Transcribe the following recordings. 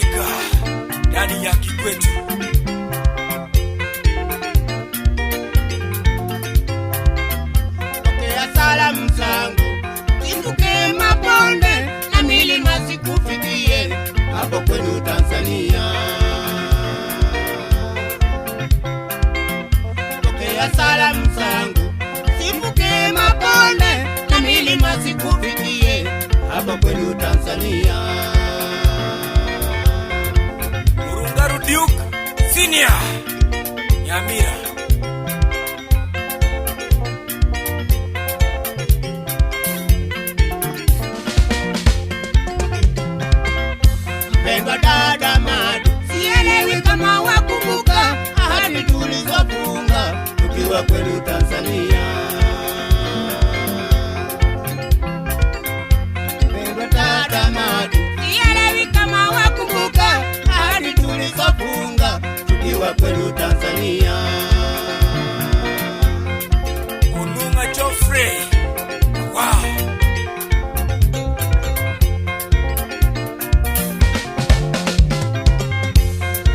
Afrika ndani ya Kikwetu. Pokea salamu zangu, inuke mabonde na milima zikufikie hapo kwenu Tanzania. Pokea salamu zangu, inuke mabonde na milima zikufikie hapo kwenu Tanzania. Murungaru Duke Senior Nyamira. Mpendwa dada Madu, sielewi kama wakumbuka ahadi tulizofunga tukiwa kwenu Tanzania. Mpendwa dada Madu, sielewi kama wakumbuka ahadi tulizofunga tukiwa kwenu Tanzania. Ununga Joffrey. Wow.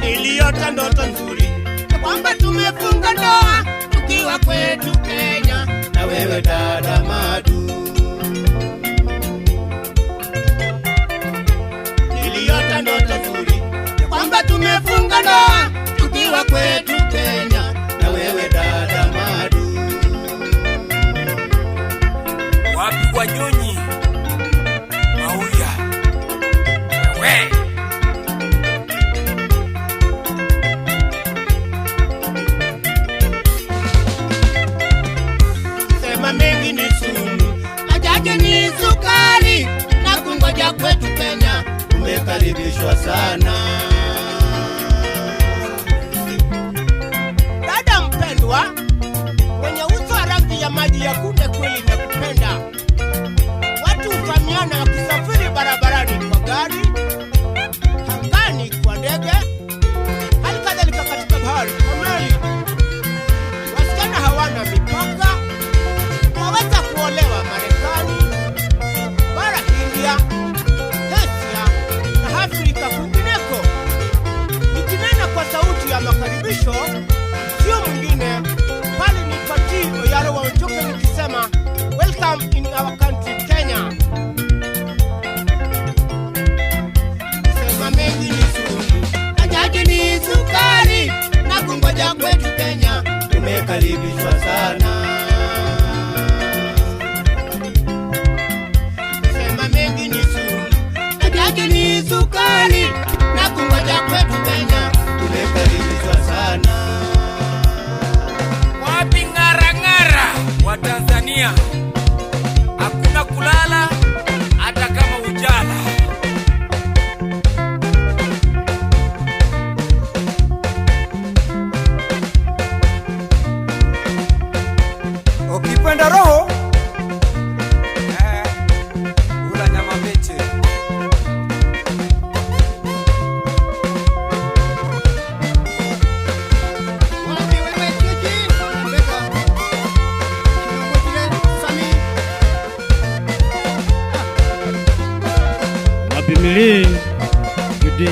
Niliota ndoto nzuri kwamba tumefunga ndoa tukiwa kwetu Kenya na wewe dada Madu. Niliota ndoto nzuri kwamba tumefunga ndoa tukiwa kwetu Kenya na wewe dada Madu. Wapi Wanyonyi Mauya. We. Sema mengi ni sumu, ajaje ni sukari, na kungoja kwetu Kenya umekaribishwa sana. Dada mpendwa, mwenye uso wa rangi ya maji ya kunde kweli nakupenda. Watu hufahamiana wakisafiri barabarani kwa gari, angani kwa ndege, hali kadhalika katika bahari kwa meli. Wasichana hawana mipaka, waweza kuolewa Marekani, bara India, Asia na Afrika kwingineko. Nikinena kwa sauti ya makaribisho, sio mwingine bali ni Pati Oyaro wa Ochoke nikisema welcome in our country Kenya. Sema mengi ni sumu, ajaje ni sukari, na kungoja kwetu Kenya umekaribishwa sana. Sema mengi ni sumu, ajaje ni sukari, na kungoja kwetu Kenya umekaribishwa sana. Wapi ngara wa Tanzania. Hakuna kulala hata kama ujala. Ukipenda roho ula nyama mbichi. Wapi wewe Kiki? Mbeka. Tunakutile Sami. Wapi Mili Judi